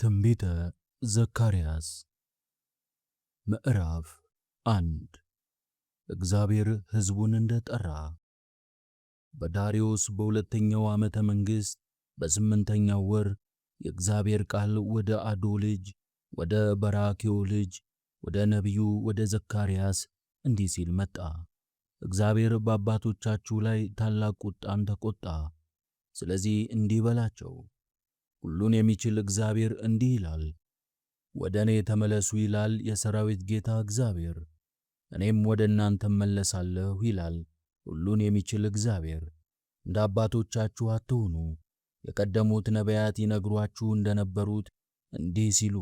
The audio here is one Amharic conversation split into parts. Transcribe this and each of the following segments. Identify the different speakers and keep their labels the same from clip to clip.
Speaker 1: ትንቢተ ዘካርያስ ምዕራፍ 1 እግዚአብሔር ሕዝቡን እንደጠራ። በዳርዮስ በሁለተኛው ዓመተ መንግሥት በስምንተኛው ወር የእግዚአብሔር ቃል ወደ አዶ ልጅ ወደ በራክዩ ልጅ ወደ ነቢዩ ወደ ዘካርያስ እንዲህ ሲል መጣ። እግዚአብሔር በአባቶቻችሁ ላይ ታላቅ ቁጣን ተቆጣ። ስለዚህ እንዲህ በላቸው፣ ሁሉን የሚችል እግዚአብሔር እንዲህ ይላል፣ ወደ እኔ ተመለሱ ይላል የሰራዊት ጌታ እግዚአብሔር፣ እኔም ወደ እናንተ እመለሳለሁ ይላል ሁሉን የሚችል እግዚአብሔር። እንደ አባቶቻችሁ አትሁኑ። የቀደሙት ነቢያት ይነግሯችሁ እንደነበሩት እንዲህ ሲሉ፣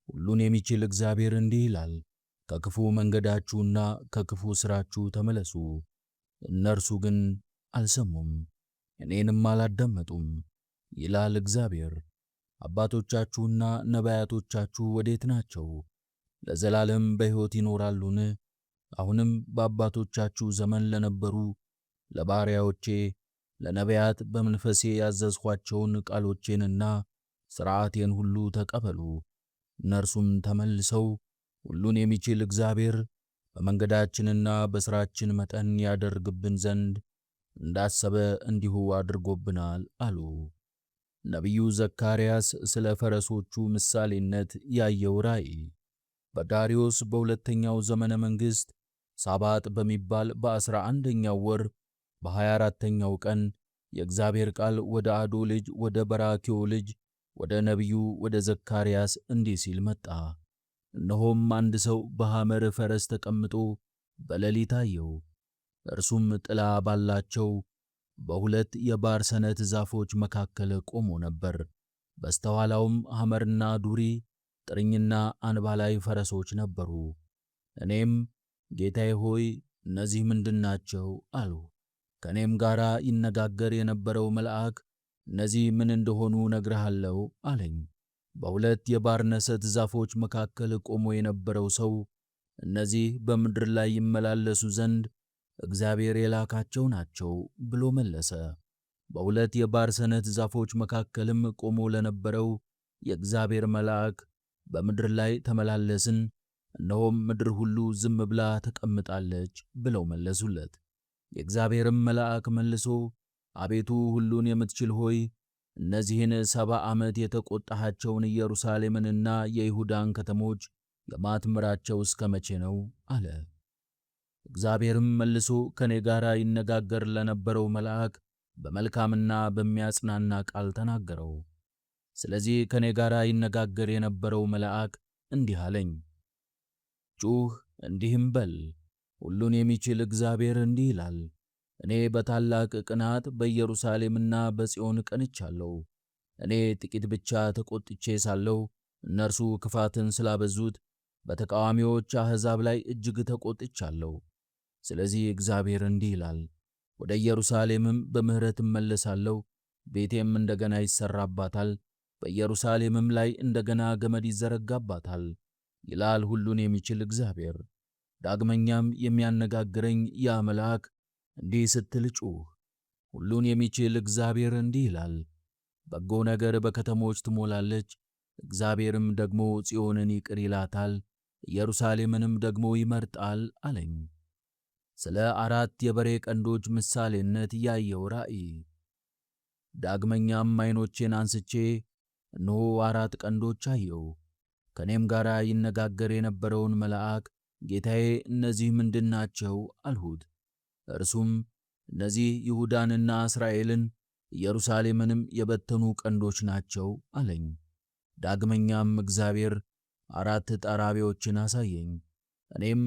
Speaker 1: ሁሉን የሚችል እግዚአብሔር እንዲህ ይላል፣ ከክፉ መንገዳችሁና ከክፉ ሥራችሁ ተመለሱ። እነርሱ ግን አልሰሙም፣ እኔንም አላዳመጡም ይላል እግዚአብሔር። አባቶቻችሁና ነቢያቶቻችሁ ወዴት ናቸው? ለዘላለም በሕይወት ይኖራሉን? አሁንም በአባቶቻችሁ ዘመን ለነበሩ ለባሪያዎቼ ለነቢያት በመንፈሴ ያዘዝኋቸውን ቃሎቼንና ሥርዓቴን ሁሉ ተቀበሉ። እነርሱም ተመልሰው ሁሉን የሚችል እግዚአብሔር በመንገዳችንና በሥራችን መጠን ያደርግብን ዘንድ እንዳሰበ እንዲሁ አድርጎብናል አሉ። ነቢዩ ዘካርያስ ስለ ፈረሶቹ ምሳሌነት ያየው ራእይ። በዳርዮስ በሁለተኛው ዘመነ መንግሥት ሳባጥ በሚባል በ11ኛው ወር በ24ኛው ቀን የእግዚአብሔር ቃል ወደ አዶ ልጅ ወደ በራክዩ ልጅ ወደ ነቢዩ ወደ ዘካርያስ እንዲህ ሲል መጣ። እነሆም አንድ ሰው በሐመር ፈረስ ተቀምጦ በሌሊት አየው። እርሱም ጥላ ባላቸው በሁለት የባርሰነት ዛፎች መካከል ቆሞ ነበር። በስተኋላውም ሐመርና ዱሪ፣ ጥርኝና አንባላይ ፈረሶች ነበሩ። እኔም ጌታዬ ሆይ እነዚህ ምንድናቸው? አሉ። ከእኔም ጋር ይነጋገር የነበረው መልአክ እነዚህ ምን እንደሆኑ እነግርሃለሁ አለኝ። በሁለት የባርነሰት ዛፎች መካከል ቆሞ የነበረው ሰው እነዚህ በምድር ላይ ይመላለሱ ዘንድ እግዚአብሔር የላካቸው ናቸው ብሎ መለሰ። በሁለት የባርሰነት ዛፎች መካከልም ቆሞ ለነበረው የእግዚአብሔር መልአክ በምድር ላይ ተመላለስን፣ እነሆም ምድር ሁሉ ዝም ብላ ተቀምጣለች ብለው መለሱለት። የእግዚአብሔርም መልአክ መልሶ አቤቱ ሁሉን የምትችል ሆይ እነዚህን 70 ዓመት የተቆጣሃቸውን ኢየሩሳሌምንና የይሁዳን ከተሞች የማትምራቸው እስከ መቼ ነው? አለ። እግዚአብሔርም መልሶ ከኔ ጋር ይነጋገር ለነበረው መልአክ በመልካምና በሚያጽናና ቃል ተናገረው። ስለዚህ ከኔ ጋር ይነጋገር የነበረው መልአክ እንዲህ አለኝ፣ ጩኽ እንዲህም በል፣ ሁሉን የሚችል እግዚአብሔር እንዲህ ይላል፣ እኔ በታላቅ ቅናት በኢየሩሳሌምና በጽዮን ቀንቻለሁ። እኔ ጥቂት ብቻ ተቆጥቼ ሳለሁ እነርሱ ክፋትን ስላበዙት በተቃዋሚዎች አሕዛብ ላይ እጅግ ተቆጥቻለሁ። ስለዚህ እግዚአብሔር እንዲህ ይላል፣ ወደ ኢየሩሳሌምም በምሕረት እመለሳለሁ፣ ቤቴም እንደገና ይሠራባታል፣ በኢየሩሳሌምም ላይ እንደገና ገመድ ይዘረጋባታል ይላል ሁሉን የሚችል እግዚአብሔር። ዳግመኛም የሚያነጋግረኝ ያ መልአክ እንዲህ ስትል ጩኽ፣ ሁሉን የሚችል እግዚአብሔር እንዲህ ይላል፣ በጎ ነገር በከተሞች ትሞላለች፣ እግዚአብሔርም ደግሞ ጽዮንን ይቅር ይላታል፣ ኢየሩሳሌምንም ደግሞ ይመርጣል አለኝ። ስለ 4 የበሬ ቀንዶች ምሳሌነት ያየው ራእይ። ዳግመኛም ዓይኖቼን አንስቼ እነሆ 4 ቀንዶች አየው። ከእኔም ጋር ይነጋገር የነበረውን መልአክ ጌታዬ እነዚህ ምንድናቸው? አልሁት። እርሱም እነዚህ ይሁዳንና እስራኤልን ኢየሩሳሌምንም የበተኑ ቀንዶች ናቸው አለኝ። ዳግመኛም እግዚአብሔር 4 ጠራቢዎችን አሳየኝ። እኔም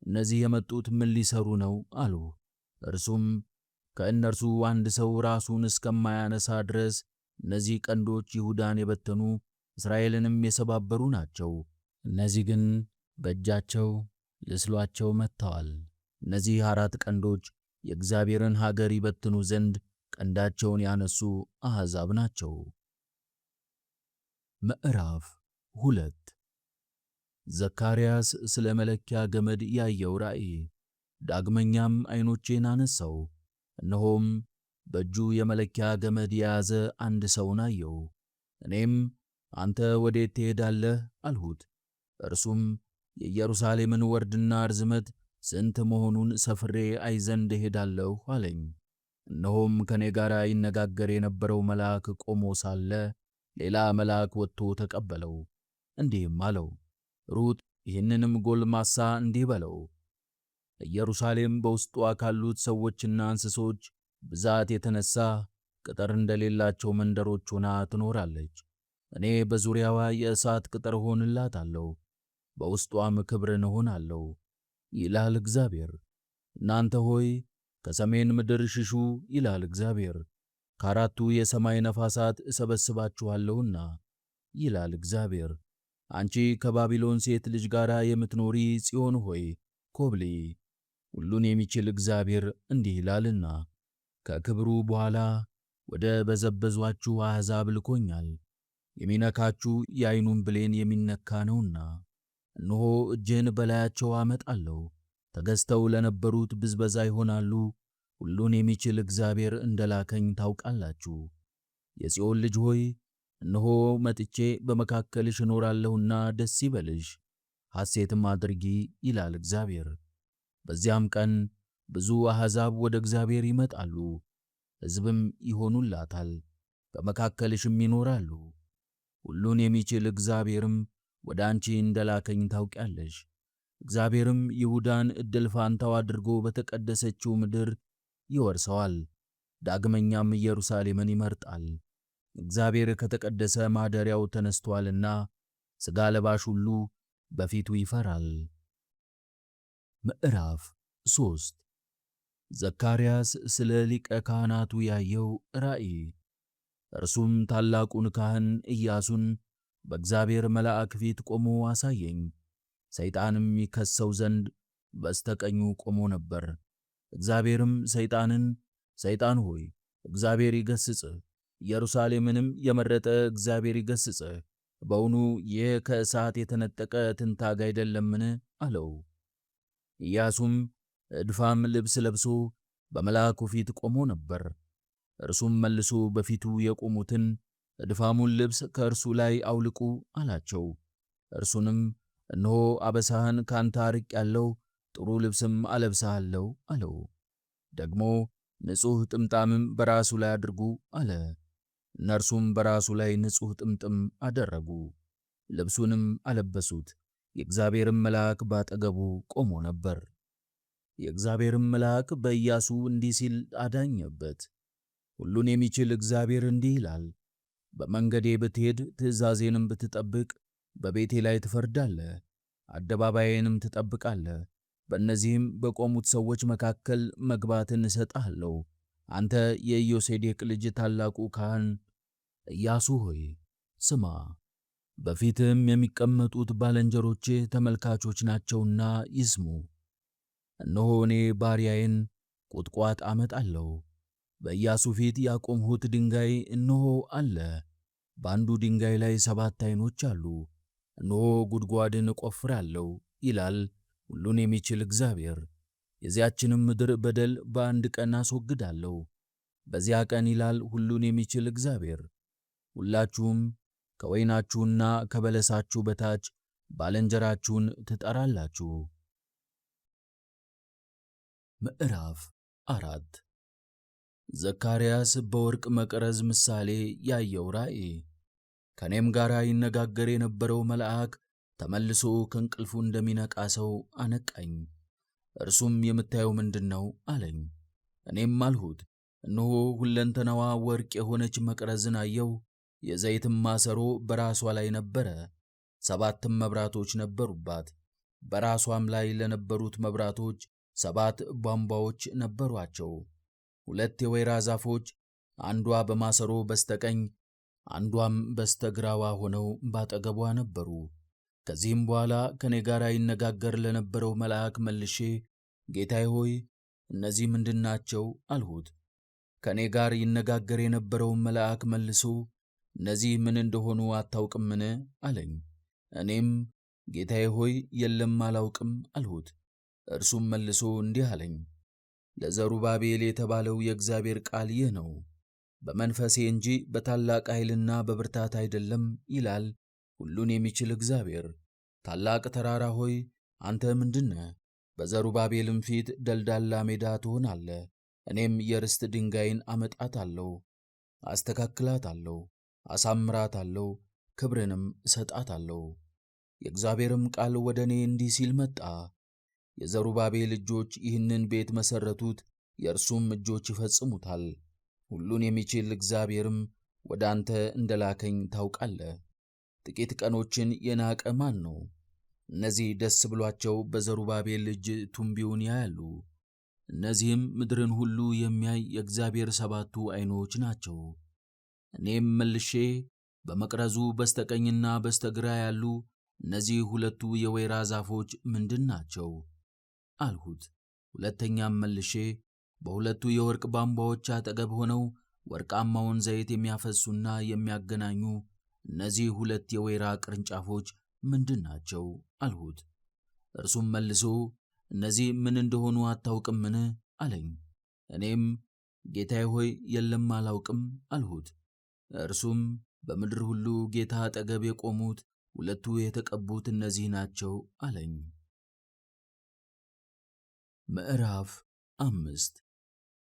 Speaker 1: እነዚህ የመጡት ምን ሊሰሩ ነው? አሉ። እርሱም ከእነርሱ አንድ ሰው ራሱን እስከማያነሳ ድረስ እነዚህ ቀንዶች ይሁዳን የበተኑ እስራኤልንም የሰባበሩ ናቸው። እነዚህ ግን በእጃቸው ልስሏቸው መጥተዋል። እነዚህ 4 ቀንዶች የእግዚአብሔርን ሀገር ይበትኑ ዘንድ ቀንዳቸውን ያነሱ አሕዛብ ናቸው። ምዕራፍ 2 ዘካርያስ ስለ መለኪያ ገመድ ያየው ራእይ። ዳግመኛም ዓይኖቼን አነሳው፣ እነሆም በእጁ የመለኪያ ገመድ የያዘ አንድ ሰውን አየው። እኔም አንተ ወዴት ትሄዳለህ አልሁት። እርሱም የኢየሩሳሌምን ወርድና ርዝመት ስንት መሆኑን ሰፍሬ አይ ዘንድ እሄዳለሁ አለኝ። እነሆም ከኔ ጋር ይነጋገር የነበረው መልአክ ቆሞ ሳለ ሌላ መልአክ ወጥቶ ተቀበለው፣ እንዲህም አለው፣ ሩጥ ይህንንም ጎልማሳ እንዲህ በለው፣ ኢየሩሳሌም በውስጧ ካሉት ሰዎችና እንስሶች ብዛት የተነሳ ቅጥር እንደሌላቸው መንደሮች ሆና ትኖራለች። እኔ በዙሪያዋ የእሳት ቅጥር እሆንላታለሁ፣ በውስጧም ክብርን እሆናለሁ ይላል እግዚአብሔር። እናንተ ሆይ ከሰሜን ምድር ሽሹ ይላል እግዚአብሔር። ከአራቱ የሰማይ ነፋሳት እሰበስባችኋለሁና ይላል እግዚአብሔር። አንቺ ከባቢሎን ሴት ልጅ ጋር የምትኖሪ ጽዮን ሆይ ኮብልይ፣ ሁሉን የሚችል እግዚአብሔር እንዲህ ይላልና ከክብሩ በኋላ ወደ በዘበዟችሁ አሕዛብ ልኮኛል። የሚነካችሁ የዓይኑን ብሌን የሚነካ ነውና፣ እነሆ እጄን በላያቸው አመጣለሁ፣ ተገዝተው ለነበሩት ብዝበዛ ይሆናሉ። ሁሉን የሚችል እግዚአብሔር እንደላከኝ ታውቃላችሁ። የጽዮን ልጅ ሆይ እነሆ መጥቼ በመካከልሽ እኖራለሁና ደስ ይበልሽ፣ ሐሴትም አድርጊ ይላል እግዚአብሔር። በዚያም ቀን ብዙ አሕዛብ ወደ እግዚአብሔር ይመጣሉ፣ ሕዝብም ይሆኑላታል፣ በመካከልሽም ይኖራሉ። ሁሉን የሚችል እግዚአብሔርም ወደ አንቺ እንደላከኝ ታውቂያለሽ። እግዚአብሔርም ይሁዳን ዕድል ፋንታው አድርጎ በተቀደሰችው ምድር ይወርሰዋል፣ ዳግመኛም ኢየሩሳሌምን ይመርጣል። እግዚአብሔር ከተቀደሰ ማደሪያው ተነስቶአልና ሥጋ ለባሽ ሁሉ በፊቱ ይፈራል። ምዕራፍ 3 ዘካርያስ ስለ ሊቀ ካህናቱ ያየው ራእይ። እርሱም ታላቁን ካህን ኢያሱን በእግዚአብሔር መልአክ ፊት ቆሞ አሳየኝ። ሰይጣንም ይከሰው ዘንድ በስተቀኙ ቆሞ ነበር። እግዚአብሔርም ሰይጣንን፣ ሰይጣን ሆይ እግዚአብሔር ይገሥጽህ፣ ኢየሩሳሌምንም የመረጠ እግዚአብሔር ይገሥጽህ፣ በውኑ ይህ ከእሳት የተነጠቀ ትንታግ አይደለምን? አለው። ኢያሱም እድፋም ልብስ ለብሶ በመልአኩ ፊት ቆሞ ነበር። እርሱም መልሶ በፊቱ የቆሙትን እድፋሙን ልብስ ከእርሱ ላይ አውልቁ አላቸው። እርሱንም እነሆ አበሳህን ካንተ አርቄአለሁ፣ ጥሩ ልብስም አለብስሃለሁ አለው። ደግሞ ንጹሕ ጥምጣምም በራሱ ላይ አድርጉ አለ። እነርሱም በራሱ ላይ ንጹሕ ጥምጥም አደረጉ፣ ልብሱንም አለበሱት። የእግዚአብሔርም መልአክ ባጠገቡ ቆሞ ነበር። የእግዚአብሔርም መልአክ በኢያሱ እንዲህ ሲል አዳኘበት። ሁሉን የሚችል እግዚአብሔር እንዲህ ይላል፣ በመንገዴ ብትሄድ ትእዛዜንም ብትጠብቅ በቤቴ ላይ ትፈርዳለህ፣ አደባባዬንም ትጠብቃለህ። በእነዚህም በቆሙት ሰዎች መካከል መግባትን እሰጥሃለሁ። አንተ የኢዮሴዴቅ ልጅ ታላቁ ካህን ኢያሱ ሆይ ስማ፣ በፊትህም የሚቀመጡት ባልንጀሮችህ ተመልካቾች ናቸውና ይስሙ። እነሆ እኔ ባሪያዬን ቁጥቋጥ አመጣለሁ። በኢያሱ ፊት ያቆምሁት ድንጋይ እነሆ አለ። በአንዱ ድንጋይ ላይ 7 ዓይኖች አሉ። እነሆ ጉድጓድን እቆፍራለሁ ይላል ሁሉን የሚችል እግዚአብሔር። የዚያችንም ምድር በደል በአንድ ቀን አስወግዳለሁ። በዚያ ቀን ይላል ሁሉን የሚችል እግዚአብሔር፣ ሁላችሁም ከወይናችሁና ከበለሳችሁ በታች ባልንጀራችሁን ትጠራላችሁ። ምዕራፍ 4 ዘካርያስ በወርቅ መቅረዝ ምሳሌ ያየው ራእይ። ከኔም ጋር ይነጋገር የነበረው መልአክ ተመልሶ ከእንቅልፉ እንደሚነቃ ሰው አነቃኝ። እርሱም የምታየው ምንድነው አለኝ። እኔም አልሁት፣ እነሆ ሁለንተናዋ ወርቅ የሆነች መቅረዝን አየው። የዘይትም ማሰሮ በራሷ ላይ ነበረ፣ 7 መብራቶች ነበሩባት። በራሷም ላይ ለነበሩት መብራቶች 7 ቧንቧዎች ነበሯቸው። 2 የወይራ ዛፎች፣ አንዷ በማሰሮ በስተቀኝ አንዷም በስተግራዋ ሆነው ባጠገቧ ነበሩ። ከዚህም በኋላ ከኔ ጋር ይነጋገር ለነበረው መልአክ መልሼ ጌታዬ ሆይ እነዚህ ምንድናቸው? አልሁት። ከኔ ጋር ይነጋገር የነበረው መልአክ መልሶ እነዚህ ምን እንደሆኑ አታውቅምን? አለኝ። እኔም ጌታዬ ሆይ የለም አላውቅም አልሁት። እርሱም መልሶ እንዲህ አለኝ፣ ለዘሩባቤል የተባለው የእግዚአብሔር ቃል ይህ ነው። በመንፈሴ እንጂ በታላቅ ኃይልና በብርታት አይደለም ይላል ሁሉን የሚችል እግዚአብሔር። ታላቅ ተራራ ሆይ አንተ ምንድነህ? በዘሩባቤልም ፊት ደልዳላ ሜዳ ትሆናለህ። እኔም የርስት ድንጋይን አመጣታለሁ፣ አስተካክላታለሁ፣ አሳምራታለሁ፣ ክብርንም እሰጣታለሁ። የእግዚአብሔርም ቃል ወደ እኔ እንዲህ ሲል መጣ። የዘሩባቤል እጆች ይህንን ቤት መሠረቱት፣ የእርሱም እጆች ይፈጽሙታል። ሁሉን የሚችል እግዚአብሔርም ወደ አንተ እንደላከኝ ታውቃለህ። ጥቂት ቀኖችን የናቀ ማን ነው? እነዚህ ደስ ብሏቸው በዘሩባቤል እጅ ቱንቢውን ያያሉ። እነዚህም ምድርን ሁሉ የሚያይ የእግዚአብሔር 7ቱ ዓይኖች ናቸው። እኔም መልሼ በመቅረዙ በስተቀኝና በስተግራ ያሉ እነዚህ 2ቱ የወይራ ዛፎች ምንድን ናቸው አልሁት። ሁለተኛም መልሼ በ2ቱ የወርቅ ቧንቧዎች አጠገብ ሆነው ወርቃማውን ዘይት የሚያፈሱና የሚያገናኙ እነዚህ 2 የወይራ ቅርንጫፎች ምንድን ናቸው አልሁት። እርሱም መልሶ እነዚህ ምን እንደሆኑ አታውቅምን አለኝ። እኔም ጌታዬ ሆይ የለም አላውቅም አልሁት። እርሱም በምድር ሁሉ ጌታ አጠገብ የቆሙት 2ቱ የተቀቡት እነዚህ ናቸው አለኝ። ምዕራፍ 5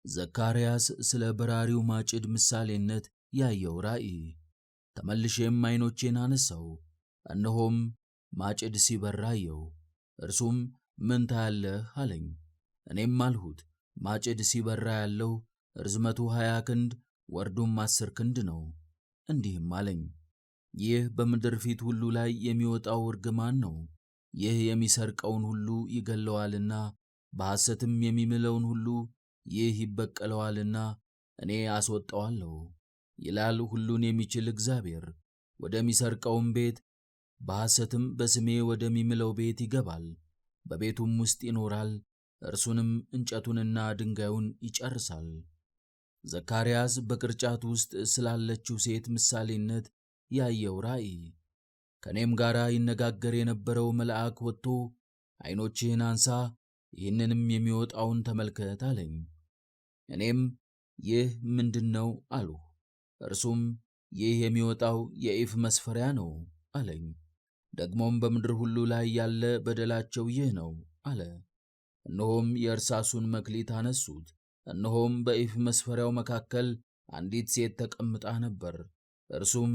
Speaker 1: ዘካርያስ ስለ በራሪው ማጭድ ምሳሌነት ያየው ራእይ። ተመልሼም ዓይኖቼን አነሳው፣ እነሆም ማጭድ ሲበር አየሁ። እርሱም ምን ታያለህ አለኝ። እኔም አልሁት ማጭድ ሲበራ ያለው ርዝመቱ 20 ክንድ ወርዱም 10 ክንድ ነው። እንዲህም አለኝ፣ ይህ በምድር ፊት ሁሉ ላይ የሚወጣው እርግማን ነው። ይህ የሚሰርቀውን ሁሉ ይገለዋልና በሐሰትም የሚምለውን ሁሉ ይህ ይበቀለዋልና እኔ አስወጣዋለሁ ይላል ሁሉን የሚችል እግዚአብሔር። ወደሚሰርቀውም ቤት በሐሰትም በስሜ ወደሚምለው ቤት ይገባል፣ በቤቱም ውስጥ ይኖራል፣ እርሱንም እንጨቱንና ድንጋዩን ይጨርሳል። ዘካርያስ በቅርጫት ውስጥ ስላለችው ሴት ምሳሌነት ያየው ራእይ። ከእኔም ጋር ይነጋገር የነበረው መልአክ ወጥቶ ዓይኖችህን አንሳ፣ ይህንንም የሚወጣውን ተመልከት አለኝ። እኔም ይህ ምንድን ነው አልሁ። እርሱም ይህ የሚወጣው የኢፍ መስፈሪያ ነው አለኝ። ደግሞም በምድር ሁሉ ላይ ያለ በደላቸው ይህ ነው አለ። እነሆም የእርሳሱን መክሊት አነሱት። እነሆም በኢፍ መስፈሪያው መካከል አንዲት ሴት ተቀምጣ ነበር። እርሱም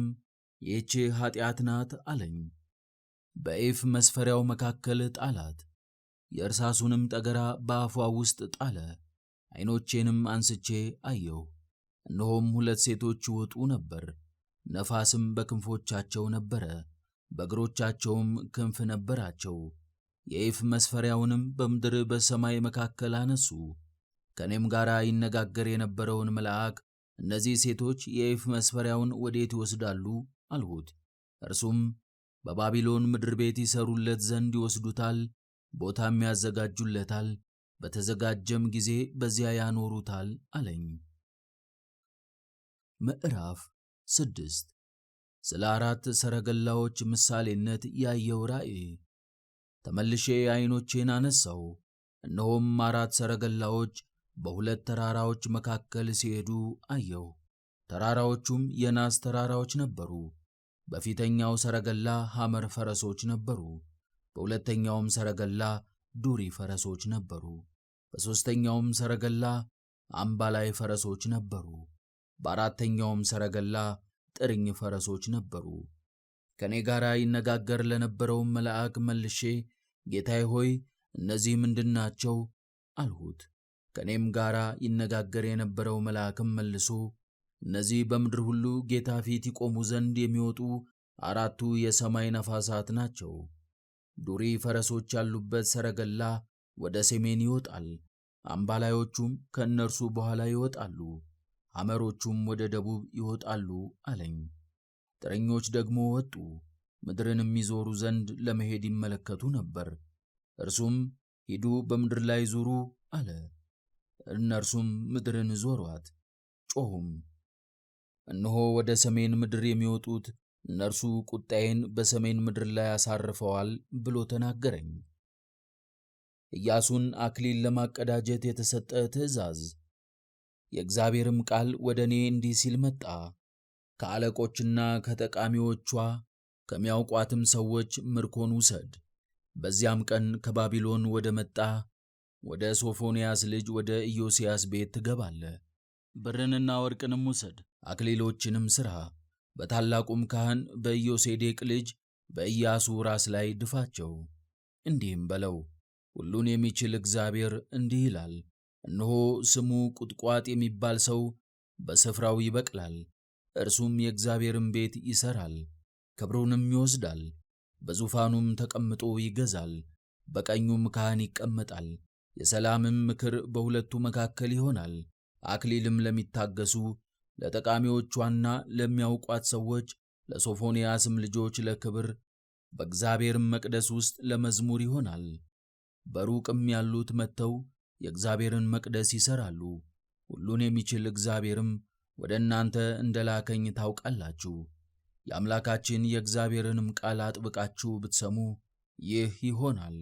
Speaker 1: ይህች ኃጢአት ናት አለኝ። በኢፍ መስፈሪያው መካከል ጣላት፣ የእርሳሱንም ጠገራ በአፏ ውስጥ ጣለ። ዓይኖቼንም አንስቼ አየሁ፣ እነሆም 2 ሴቶች ይወጡ ነበር። ነፋስም በክንፎቻቸው ነበረ፣ በእግሮቻቸውም ክንፍ ነበራቸው። የኢፍ መስፈሪያውንም በምድር በሰማይ መካከል አነሱ። ከእኔም ጋር ይነጋገር የነበረውን መልአክ እነዚህ ሴቶች የኢፍ መስፈሪያውን ወዴት ይወስዳሉ አልሁት። እርሱም በባቢሎን ምድር ቤት ይሰሩለት ዘንድ ይወስዱታል፣ ቦታም ያዘጋጁለታል፣ በተዘጋጀም ጊዜ በዚያ ያኖሩታል አለኝ። ምዕራፍ 6 ስለ 4 ሰረገላዎች ምሳሌነት ያየው ራእይ። ተመልሼ ዓይኖቼን አነሳው፣ እነሆም 4 ሰረገላዎች በ2 ተራራዎች መካከል ሲሄዱ አየሁ። ተራራዎቹም የናስ ተራራዎች ነበሩ። በፊተኛው ሰረገላ ሐመር ፈረሶች ነበሩ፣ በሁለተኛውም ሰረገላ ዱሪ ፈረሶች ነበሩ፣ በሦስተኛውም ሰረገላ አምባላይ ፈረሶች ነበሩ፣ በአራተኛውም ሰረገላ ጥርኝ ፈረሶች ነበሩ። ከኔ ጋር ይነጋገር ለነበረውም መልአክ መልሼ ጌታዬ ሆይ እነዚህ ምንድናቸው አልሁት። ከኔም ጋር ይነጋገር የነበረው መልአክም መልሶ እነዚህ በምድር ሁሉ ጌታ ፊት ይቆሙ ዘንድ የሚወጡ 4ቱ የሰማይ ነፋሳት ናቸው። ዱሪ ፈረሶች ያሉበት ሰረገላ ወደ ሰሜን ይወጣል፣ አምባላዮቹም ከእነርሱ በኋላ ይወጣሉ፣ ሐመሮቹም ወደ ደቡብ ይወጣሉ አለኝ። ጥረኞች ደግሞ ወጡ፣ ምድርንም ይዞሩ ዘንድ ለመሄድ ይመለከቱ ነበር። እርሱም ሂዱ በምድር ላይ ዙሩ አለ። እነርሱም ምድርን ዞሯት፣ ጮኹም። እነሆ ወደ ሰሜን ምድር የሚወጡት እነርሱ ቁጣዬን በሰሜን ምድር ላይ አሳርፈዋል ብሎ ተናገረኝ። ኢያሱን አክሊል ለማቀዳጀት የተሰጠ ትእዛዝ። የእግዚአብሔርም ቃል ወደ እኔ እንዲህ ሲል መጣ። ከአለቆችና ከጠቃሚዎቿ ከሚያውቋትም ሰዎች ምርኮን ውሰድ። በዚያም ቀን ከባቢሎን ወደ መጣ ወደ ሶፎንያስ ልጅ ወደ ኢዮስያስ ቤት ትገባለህ። ብርንና ወርቅንም ውሰድ፣ አክሊሎችንም ሥራ። በታላቁም ካህን በኢዮሴዴቅ ልጅ በኢያሱ ራስ ላይ ድፋቸው። እንዲህም በለው፣ ሁሉን የሚችል እግዚአብሔር እንዲህ ይላል፣ እነሆ ስሙ ቁጥቋጥ የሚባል ሰው በስፍራው ይበቅላል። እርሱም የእግዚአብሔርን ቤት ይሠራል፣ ክብሩንም ይወስዳል፣ በዙፋኑም ተቀምጦ ይገዛል። በቀኙም ካህን ይቀመጣል። የሰላምም ምክር በሁለቱ መካከል ይሆናል። አክሊልም ለሚታገሱ ለጠቃሚዎቿና ለሚያውቋት ሰዎች ለሶፎንያስም ልጆች ለክብር በእግዚአብሔርም መቅደስ ውስጥ ለመዝሙር ይሆናል። በሩቅም ያሉት መጥተው የእግዚአብሔርን መቅደስ ይሠራሉ። ሁሉን የሚችል እግዚአብሔርም ወደ እናንተ እንደላከኝ ታውቃላችሁ። የአምላካችን የእግዚአብሔርንም ቃል አጥብቃችሁ ብትሰሙ ይህ ይሆናል።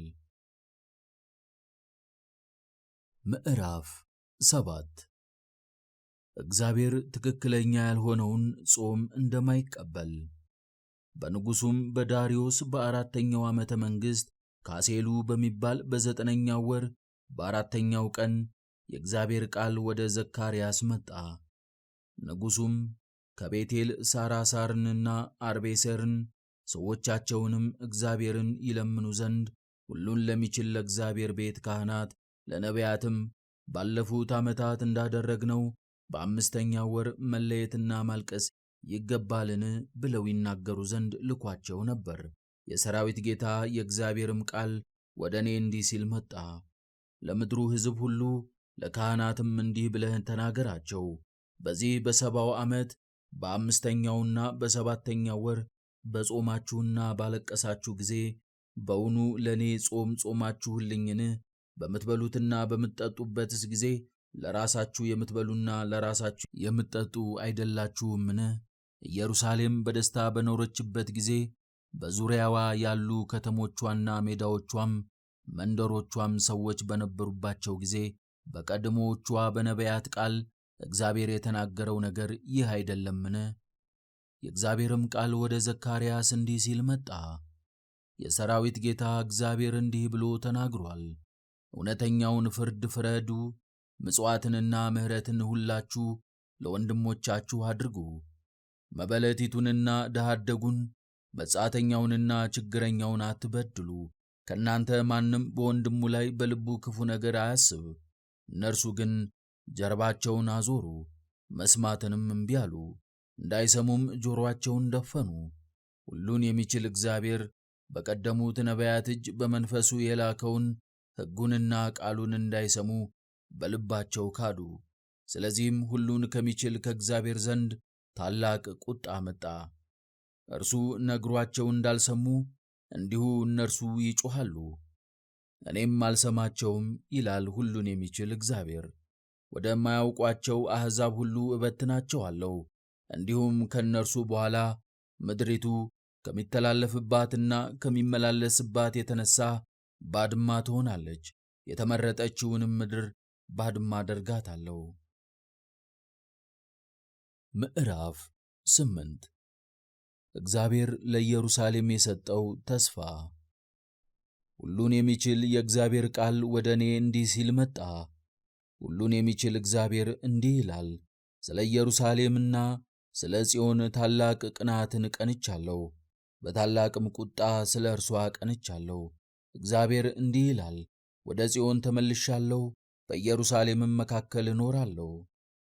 Speaker 1: ምዕራፍ 7 እግዚአብሔር ትክክለኛ ያልሆነውን ጾም እንደማይቀበል። በንጉሡም በዳርዮስ በአራተኛው ዓመተ መንግሥት ካሴሉ በሚባል በዘጠነኛው ወር በአራተኛው ቀን የእግዚአብሔር ቃል ወደ ዘካርያስ መጣ። ንጉሡም ከቤቴል ሳራሳርንና አርቤሰርን ሰዎቻቸውንም እግዚአብሔርን ይለምኑ ዘንድ ሁሉን ለሚችል ለእግዚአብሔር ቤት ካህናት ለነቢያትም ባለፉት ዓመታት እንዳደረግነው በአምስተኛው ወር መለየትና ማልቀስ ይገባልን ብለው ይናገሩ ዘንድ ልኳቸው ነበር። የሰራዊት ጌታ የእግዚአብሔርም ቃል ወደ እኔ እንዲህ ሲል መጣ። ለምድሩ ሕዝብ ሁሉ ለካህናትም እንዲህ ብለህ ተናገራቸው። በዚህ በሰባው ዓመት በአምስተኛውና በሰባተኛው ወር በጾማችሁና ባለቀሳችሁ ጊዜ በውኑ ለእኔ ጾም ጾማችሁልኝን? በምትበሉትና በምትጠጡበትስ ጊዜ ለራሳችሁ የምትበሉና ለራሳችሁ የምትጠጡ አይደላችሁምን? ኢየሩሳሌም በደስታ በኖረችበት ጊዜ በዙሪያዋ ያሉ ከተሞቿና ሜዳዎቿም መንደሮቿም ሰዎች በነበሩባቸው ጊዜ በቀድሞዎቿ በነቢያት ቃል እግዚአብሔር የተናገረው ነገር ይህ አይደለምን? የእግዚአብሔርም ቃል ወደ ዘካርያስ እንዲህ ሲል መጣ። የሰራዊት ጌታ እግዚአብሔር እንዲህ ብሎ ተናግሯል። እውነተኛውን ፍርድ ፍረዱ፣ ምጽዋትንና ምሕረትን ሁላችሁ ለወንድሞቻችሁ አድርጉ። መበለቲቱንና ድሃ አደጉን መጻተኛውንና ችግረኛውን አትበድሉ። ከእናንተ ማንም በወንድሙ ላይ በልቡ ክፉ ነገር አያስብ። እነርሱ ግን ጀርባቸውን አዞሩ፣ መስማትንም እምቢ አሉ፣ እንዳይሰሙም ጆሮአቸውን ደፈኑ። ሁሉን የሚችል እግዚአብሔር በቀደሙት ነቢያት እጅ በመንፈሱ የላከውን ሕጉንና ቃሉን እንዳይሰሙ በልባቸው ካዱ። ስለዚህም ሁሉን ከሚችል ከእግዚአብሔር ዘንድ ታላቅ ቁጣ መጣ። እርሱ ነግሯቸው እንዳልሰሙ እንዲሁ እነርሱ ይጮኻሉ፣ እኔም አልሰማቸውም ይላል ሁሉን የሚችል እግዚአብሔር። ወደማያውቋቸው አሕዛብ ሁሉ እበትናቸዋለሁ። እንዲሁም ከእነርሱ በኋላ ምድሪቱ ከሚተላለፍባትና ከሚመላለስባት የተነሣ ባድማ ትሆናለች። የተመረጠችውንም ምድር ባድማ አደርጋታለሁ። ምዕራፍ 8 እግዚአብሔር ለኢየሩሳሌም የሰጠው ተስፋ። ሁሉን የሚችል የእግዚአብሔር ቃል ወደ እኔ እንዲህ ሲል መጣ። ሁሉን የሚችል እግዚአብሔር እንዲህ ይላል፣ ስለ ኢየሩሳሌምና ስለ ጽዮን ታላቅ ቅንዓትን ቀንቻለሁ፣ በታላቅም ቁጣ ስለ እርሷ ቀንቻለሁ። እግዚአብሔር እንዲህ ይላል፣ ወደ ጽዮን ተመልሻለሁ፣ በኢየሩሳሌምም መካከል እኖራለሁ።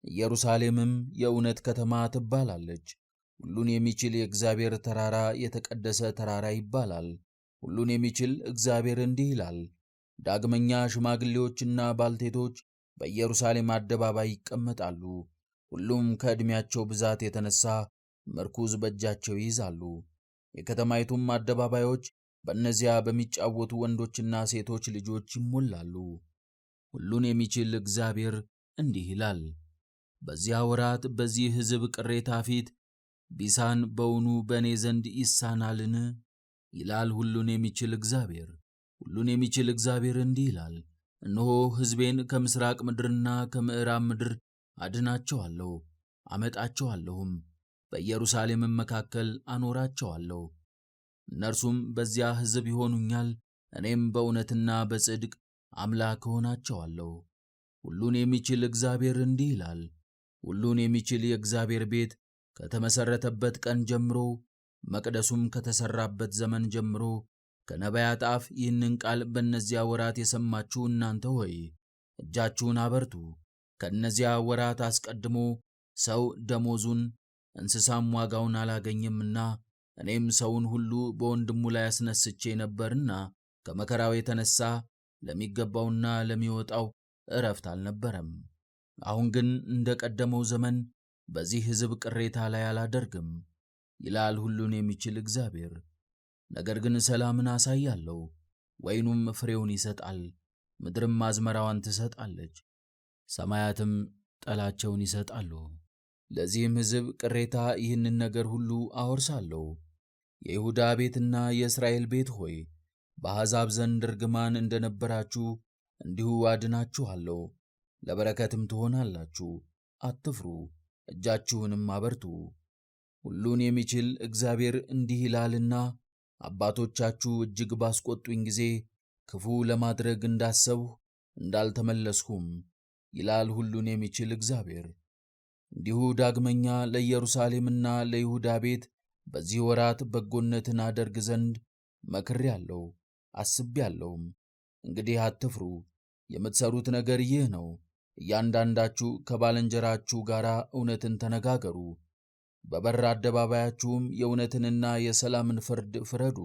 Speaker 1: ኢየሩሳሌምም የእውነት ከተማ ትባላለች። ሁሉን የሚችል የእግዚአብሔር ተራራ የተቀደሰ ተራራ ይባላል። ሁሉን የሚችል እግዚአብሔር እንዲህ ይላል፣ ዳግመኛ ሽማግሌዎችና ባልቴቶች በኢየሩሳሌም አደባባይ ይቀመጣሉ። ሁሉም ከዕድሜያቸው ብዛት የተነሣ ምርኩዝ በእጃቸው ይይዛሉ። የከተማይቱም አደባባዮች በእነዚያ በሚጫወቱ ወንዶችና ሴቶች ልጆች ይሞላሉ። ሁሉን የሚችል እግዚአብሔር እንዲህ ይላል፣ በዚያ ወራት በዚህ ሕዝብ ቅሬታ ፊት ቢሳን በውኑ በእኔ ዘንድ ይሳናልን? ይላል ሁሉን የሚችል እግዚአብሔር። ሁሉን የሚችል እግዚአብሔር እንዲህ ይላል፣ እነሆ ሕዝቤን ከምሥራቅ ምድርና ከምዕራብ ምድር አድናቸዋለሁ፣ አመጣቸዋለሁም፣ በኢየሩሳሌምም መካከል አኖራቸዋለሁ። እነርሱም በዚያ ሕዝብ ይሆኑኛል፣ እኔም በእውነትና በጽድቅ አምላክ እሆናቸዋለሁ። ሁሉን የሚችል እግዚአብሔር እንዲህ ይላል። ሁሉን የሚችል የእግዚአብሔር ቤት ከተመሠረተበት ቀን ጀምሮ፣ መቅደሱም ከተሠራበት ዘመን ጀምሮ ከነቢያት አፍ ይህንን ቃል በእነዚያ ወራት የሰማችሁ እናንተ ሆይ እጃችሁን አበርቱ። ከእነዚያ ወራት አስቀድሞ ሰው ደሞዙን እንስሳም ዋጋውን አላገኘምና እኔም ሰውን ሁሉ በወንድሙ ላይ አስነስቼ ነበርና ከመከራው የተነሣ ለሚገባውና ለሚወጣው ዕረፍት አልነበረም። አሁን ግን እንደ ቀደመው ዘመን በዚህ ሕዝብ ቅሬታ ላይ አላደርግም፣ ይላል ሁሉን የሚችል እግዚአብሔር። ነገር ግን ሰላምን አሳያለሁ፣ ወይኑም ፍሬውን ይሰጣል፣ ምድርም አዝመራዋን ትሰጣለች፣ ሰማያትም ጠላቸውን ይሰጣሉ። ለዚህም ሕዝብ ቅሬታ ይህንን ነገር ሁሉ አወርሳለሁ። የይሁዳ ቤትና የእስራኤል ቤት ሆይ በአሕዛብ ዘንድ ርግማን እንደነበራችሁ እንዲሁ አድናችኋለሁ፣ ለበረከትም ትሆናላችሁ። አትፍሩ፣ እጃችሁንም አበርቱ። ሁሉን የሚችል እግዚአብሔር እንዲህ ይላልና አባቶቻችሁ እጅግ ባስቈጡኝ ጊዜ ክፉ ለማድረግ እንዳሰብሁ እንዳልተመለስሁም፣ ይላል ሁሉን የሚችል እግዚአብሔር። እንዲሁ ዳግመኛ ለኢየሩሳሌምና ለይሁዳ ቤት በዚህ ወራት በጎነትን አደርግ ዘንድ መክሬአለሁ፣ አስቤአለሁም። እንግዲህ አትፍሩ። የምትሠሩት ነገር ይህ ነው። እያንዳንዳችሁ ከባልንጀራችሁ ጋር እውነትን ተነጋገሩ፣ በበር አደባባያችሁም የእውነትንና የሰላምን ፍርድ ፍረዱ።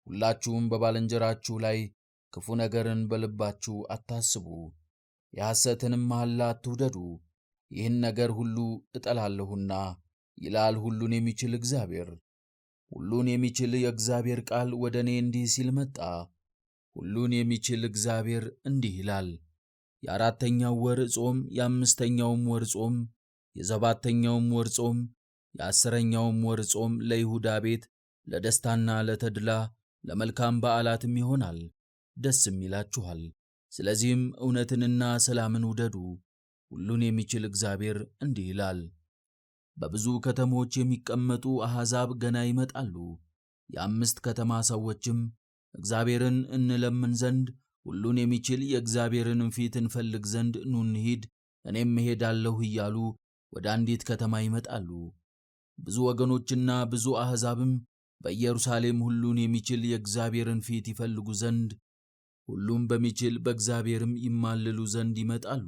Speaker 1: ሁላችሁም በባልንጀራችሁ ላይ ክፉ ነገርን በልባችሁ አታስቡ፣ የሐሰትንም መሐላ አትውደዱ። ይህን ነገር ሁሉ እጠላለሁና፣ ይላል ሁሉን የሚችል እግዚአብሔር። ሁሉን የሚችል የእግዚአብሔር ቃል ወደ እኔ እንዲህ ሲል መጣ። ሁሉን የሚችል እግዚአብሔር እንዲህ ይላል፣ የአራተኛው ወር ጾም፣ የአምስተኛውም ወር ጾም፣ የሰባተኛውም ወር ጾም፣ የአስረኛውም ወር ጾም ለይሁዳ ቤት ለደስታና ለተድላ ለመልካም በዓላትም ይሆናል፣ ደስም ይላችኋል። ስለዚህም እውነትንና ሰላምን ውደዱ። ሁሉን የሚችል እግዚአብሔር እንዲህ ይላል፣ በብዙ ከተሞች የሚቀመጡ አሕዛብ ገና ይመጣሉ። የአምስት ከተማ ሰዎችም እግዚአብሔርን እንለምን ዘንድ ሁሉን የሚችል የእግዚአብሔርን ፊት እንፈልግ ዘንድ ኑ እንሂድ፣ እኔም እሄዳለሁ እያሉ ወደ አንዲት ከተማ ይመጣሉ። ብዙ ወገኖችና ብዙ አሕዛብም በኢየሩሳሌም ሁሉን የሚችል የእግዚአብሔርን ፊት ይፈልጉ ዘንድ ሁሉም በሚችል በእግዚአብሔርም ይማልሉ ዘንድ ይመጣሉ።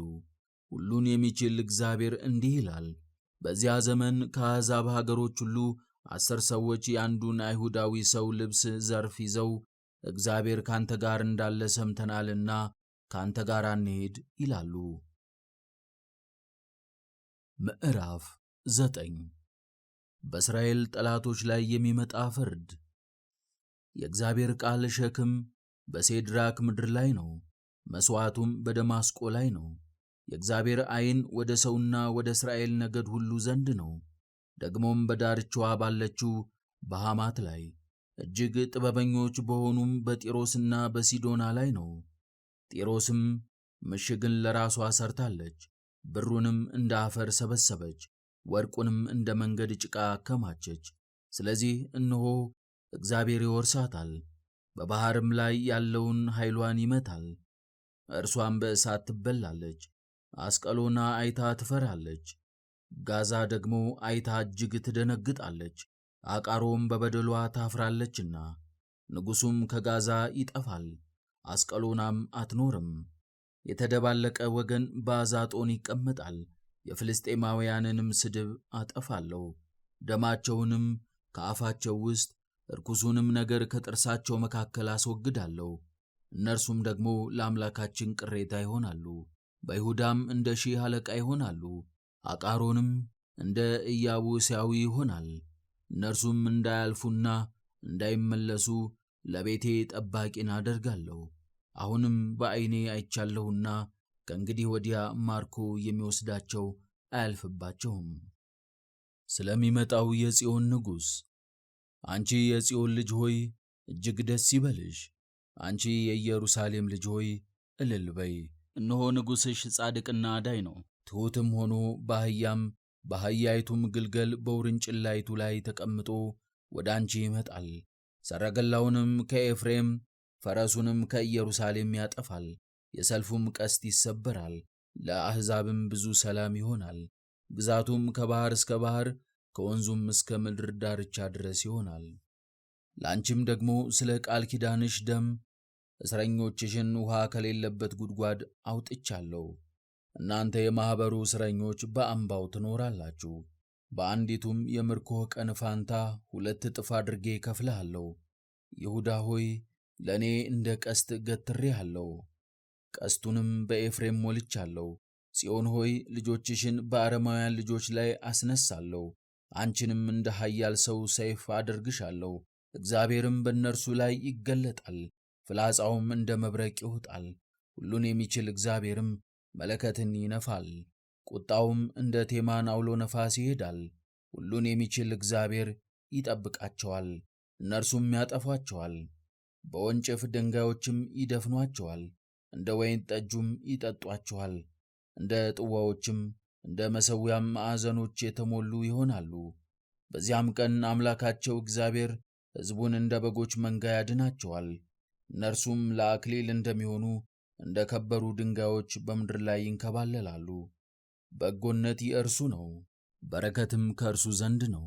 Speaker 1: ሁሉን የሚችል እግዚአብሔር እንዲህ ይላል፣ በዚያ ዘመን ከአሕዛብ ሀገሮች ሁሉ 10 ሰዎች የአንዱን አይሁዳዊ ሰው ልብስ ዘርፍ ይዘው እግዚአብሔር ካንተ ጋር እንዳለ ሰምተናልና ካንተ ጋር እንሂድ ይላሉ። ምዕራፍ 9 በእስራኤል ጠላቶች ላይ የሚመጣ ፍርድ። የእግዚአብሔር ቃል ሸክም በሴድራክ ምድር ላይ ነው፣ መሥዋዕቱም በደማስቆ ላይ ነው። የእግዚአብሔር ዓይን ወደ ሰውና ወደ እስራኤል ነገድ ሁሉ ዘንድ ነው፣ ደግሞም በዳርቻዋ ባለችው በሐማት ላይ እጅግ ጥበበኞች በሆኑም በጢሮስና በሲዶና ላይ ነው። ጢሮስም ምሽግን ለራሷ ሰርታለች፣ ብሩንም እንደ አፈር ሰበሰበች፣ ወርቁንም እንደ መንገድ ጭቃ አከማቸች። ስለዚህ እነሆ እግዚአብሔር ይወርሳታል፣ በባሕርም ላይ ያለውን ኃይሏን ይመታል። እርሷም በእሳት ትበላለች። አስቀሎና አይታ ትፈራለች፣ ጋዛ ደግሞ አይታ እጅግ ትደነግጣለች። አቃሮም በበደሏ ታፍራለችና ንጉሡም ከጋዛ ይጠፋል፣ አስቀሎናም አትኖርም። የተደባለቀ ወገን በአዛጦን ይቀመጣል፣ የፍልስጤማውያንንም ስድብ አጠፋለሁ። ደማቸውንም ከአፋቸው ውስጥ ርኩሱንም ነገር ከጥርሳቸው መካከል አስወግዳለሁ። እነርሱም ደግሞ ለአምላካችን ቅሬታ ይሆናሉ፣ በይሁዳም እንደ ሺህ አለቃ ይሆናሉ። አቃሮንም እንደ ኢያቡሳዊ ይሆናል። እነርሱም እንዳያልፉና እንዳይመለሱ ለቤቴ ጠባቂን አደርጋለሁ። አሁንም በዐይኔ አይቻለሁና ከእንግዲህ ወዲያ ማርኮ የሚወስዳቸው አያልፍባቸውም። ስለሚመጣው የጽዮን ንጉሥ። አንቺ የጽዮን ልጅ ሆይ እጅግ ደስ ይበልሽ፣ አንቺ የኢየሩሳሌም ልጅ ሆይ እልል በይ። እነሆ ንጉሥሽ ጻድቅና አዳኝ ነው፣ ትሑትም ሆኖ በአህያም በአህያይቱም ግልገል በውርንጭላይቱ ላይ ተቀምጦ ወደ አንቺ ይመጣል። ሰረገላውንም ከኤፍሬም ፈረሱንም ከኢየሩሳሌም ያጠፋል። የሰልፉም ቀስት ይሰበራል፣ ለአሕዛብም ብዙ ሰላም ይሆናል። ግዛቱም ከባሕር እስከ ባሕር ከወንዙም እስከ ምድር ዳርቻ ድረስ ይሆናል። ለአንቺም ደግሞ ስለ ቃል ኪዳንሽ ደም እስረኞችሽን ውሃ ከሌለበት ጉድጓድ አውጥቻለሁ። እናንተ የማኅበሩ እስረኞች በአምባው ትኖራላችሁ። በአንዲቱም የምርኮህ ቀን ፋንታ 2 እጥፍ አድርጌ እከፍልሃለሁ። ይሁዳ ሆይ ለእኔ እንደ ቀስት ገትሬሃለሁ፣ ቀስቱንም በኤፍሬም ሞልቻለሁ። ጽዮን ሆይ ልጆችሽን በአረማውያን ልጆች ላይ አስነሳለሁ፣ አንቺንም እንደ ኃያል ሰው ሰይፍ አደርግሻለሁ። እግዚአብሔርም በእነርሱ ላይ ይገለጣል፣ ፍላጻውም እንደ መብረቅ ይወጣል። ሁሉን የሚችል እግዚአብሔርም መለከትን ይነፋል፣ ቁጣውም እንደ ቴማን አውሎ ነፋስ ይሄዳል። ሁሉን የሚችል እግዚአብሔር ይጠብቃቸዋል፣ እነርሱም ያጠፏቸዋል። በወንጭፍ ድንጋዮችም ይደፍኗቸዋል፣ እንደ ወይን ጠጁም ይጠጧቸዋል። እንደ ጥዋዎችም እንደ መሠዊያም ማዕዘኖች የተሞሉ ይሆናሉ። በዚያም ቀን አምላካቸው እግዚአብሔር ሕዝቡን እንደ በጎች መንጋ ያድናቸዋል። እነርሱም ለአክሊል እንደሚሆኑ እንደ ከበሩ ድንጋዮች በምድር ላይ ይንከባለላሉ። በጎነት የእርሱ ነው፣ በረከትም ከእርሱ ዘንድ ነው።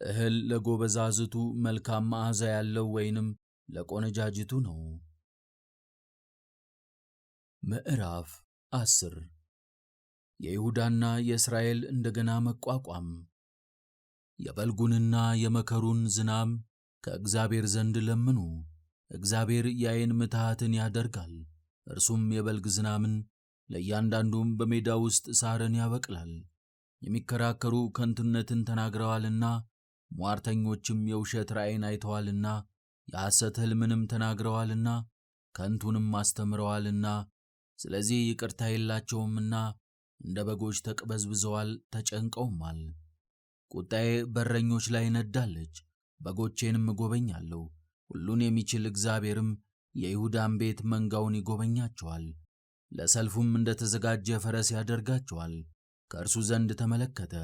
Speaker 1: እህል ለጎበዛዝቱ መልካም መዓዛ ያለው ወይንም ለቆነጃጅቱ ነው። ምዕራፍ 10 የይሁዳና የእስራኤል እንደገና መቋቋም። የበልጉንና የመከሩን ዝናብ ከእግዚአብሔር ዘንድ ለምኑ። እግዚአብሔር የዓይን ምትሃትን ያደርጋል፣ እርሱም የበልግ ዝናምን ለእያንዳንዱም በሜዳ ውስጥ ሣርን ያበቅላል። የሚከራከሩ ከንቱነትን ተናግረዋልና ሟርተኞችም የውሸት ራእይን አይተዋልና የሐሰት ሕልምንም ተናግረዋልና ከንቱንም አስተምረዋልና ስለዚህ ይቅርታ የላቸውምና እንደ በጎች ተቅበዝብዘዋል፣ ተጨንቀውማል። ቁጣዬ በእረኞች ላይ ነዳለች፣ በጎቼንም እጎበኛለሁ። ሁሉን የሚችል እግዚአብሔርም የይሁዳን ቤት መንጋውን ይጎበኛቸዋል፣ ለሰልፉም እንደ ተዘጋጀ ፈረስ ያደርጋቸዋል። ከእርሱ ዘንድ ተመለከተ፣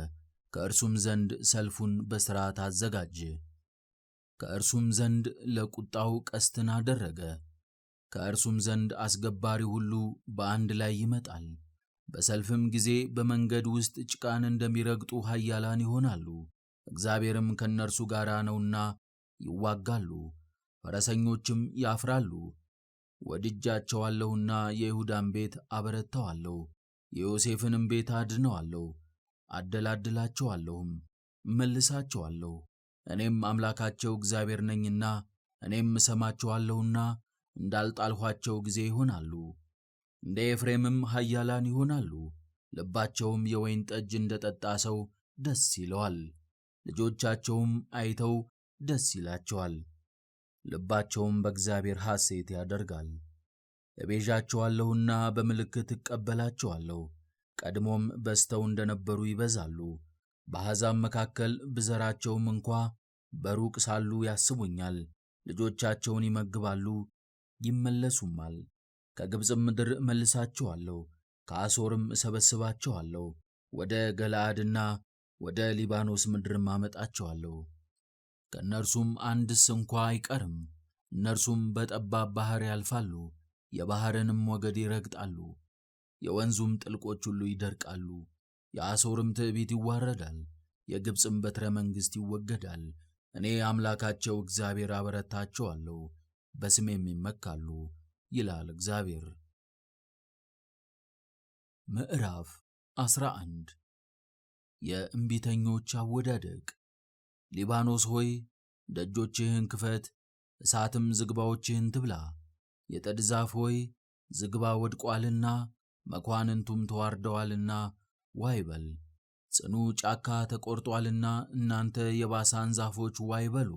Speaker 1: ከእርሱም ዘንድ ሰልፉን በሥርዓት አዘጋጀ። ከእርሱም ዘንድ ለቁጣው ቀስትን አደረገ። ከእርሱም ዘንድ አስገባሪ ሁሉ በአንድ ላይ ይመጣል። በሰልፍም ጊዜ በመንገድ ውስጥ ጭቃን እንደሚረግጡ ኃያላን ይሆናሉ። እግዚአብሔርም ከእነርሱ ጋር ነውና ይዋጋሉ፣ ፈረሰኞችም ያፍራሉ። ወድጃቸዋለሁና የይሁዳን ቤት አበረታዋለሁ፣ የዮሴፍንም ቤት አድነዋለሁ። አደላድላቸዋለሁም እመልሳቸዋለሁ። እኔም አምላካቸው እግዚአብሔር ነኝና እኔም እሰማቸዋለሁና እንዳልጣልኋቸው ጊዜ ይሆናሉ። እንደ ኤፍሬምም ኃያላን ይሆናሉ። ልባቸውም የወይን ጠጅ እንደ ጠጣ ሰው ደስ ይለዋል። ልጆቻቸውም አይተው ደስ ይላቸዋል። ልባቸውም በእግዚአብሔር ሐሴት ያደርጋል። እቤዣቸዋለሁና በምልክት እቀበላቸዋለሁ። ቀድሞም በዝተው እንደነበሩ ይበዛሉ። በአሕዛብ መካከል ብዘራቸውም እንኳ በሩቅ ሳሉ ያስቡኛል። ልጆቻቸውን ይመግባሉ ይመለሱማል። ከግብፅም ምድር እመልሳቸዋለሁ፣ ከአሦርም እሰበስባቸዋለሁ። ወደ ገለዓድና ወደ ሊባኖስ ምድርም አመጣቸዋለሁ። ከእነርሱም አንድስ እንኳ አይቀርም። እነርሱም በጠባብ ባሕር ያልፋሉ፣ የባሕርንም ሞገድ ይረግጣሉ። የወንዙም ጥልቆች ሁሉ ይደርቃሉ። የአሦርም ትዕቢት ይዋረዳል፣ የግብፅም በትረ መንግሥት ይወገዳል። እኔ አምላካቸው እግዚአብሔር አበረታቸዋለሁ፣ በስሜም ይመካሉ ይላል እግዚአብሔር። ምዕራፍ 11 የእንቢተኞች አወዳደቅ። ሊባኖስ ሆይ ደጆችህን ክፈት፣ እሳትም ዝግባዎችህን ትብላ። የጥድ ዛፍ ሆይ ዝግባ ወድቋልና መኳንንቱም ተዋርደዋልና ዋይ በል። ጽኑ ጫካ ተቆርጧልና እናንተ የባሳን ዛፎች ዋይ በሉ።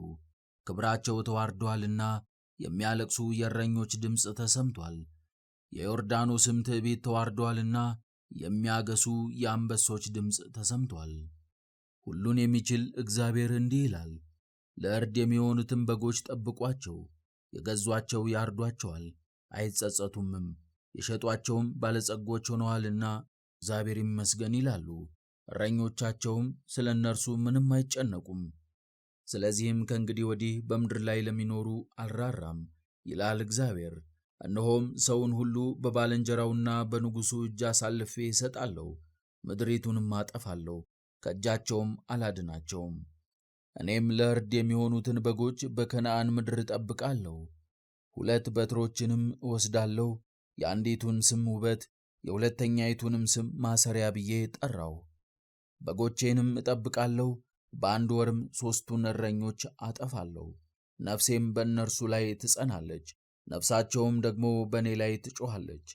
Speaker 1: ክብራቸው ተዋርዷልና የሚያለቅሱ የእረኞች ድምፅ ተሰምቷል። የዮርዳኖስም ትዕቢት ተዋርዷልና የሚያገሱ የአንበሶች ድምፅ ተሰምቷል። ሁሉን የሚችል እግዚአብሔር እንዲህ ይላል፣ ለእርድ የሚሆኑትን በጎች ጠብቋቸው። የገዟቸው ያርዷቸዋል አይጸጸቱምም፣ የሸጧቸውም ባለጸጎች ሆነዋልና እግዚአብሔር ይመስገን ይላሉ። እረኞቻቸውም ስለ እነርሱ ምንም አይጨነቁም። ስለዚህም ከእንግዲህ ወዲህ በምድር ላይ ለሚኖሩ አልራራም ይላል እግዚአብሔር። እነሆም ሰውን ሁሉ በባልንጀራውና በንጉሡ እጅ አሳልፌ እሰጣለሁ፣ ምድሪቱንም አጠፋለሁ፣ ከእጃቸውም አላድናቸውም። እኔም ለእርድ የሚሆኑትን በጎች በከነዓን ምድር እጠብቃለሁ። 2 በትሮችንም እወስዳለሁ፣ የአንዲቱን ስም ውበት የሁለተኛይቱንም ስም ማሰሪያ ብዬ ጠራው። በጎቼንም እጠብቃለሁ፣ በአንድ ወርም 3ቱን እረኞች አጠፋለሁ። ነፍሴም በእነርሱ ላይ ትጸናለች፣ ነፍሳቸውም ደግሞ በእኔ ላይ ትጮኻለች።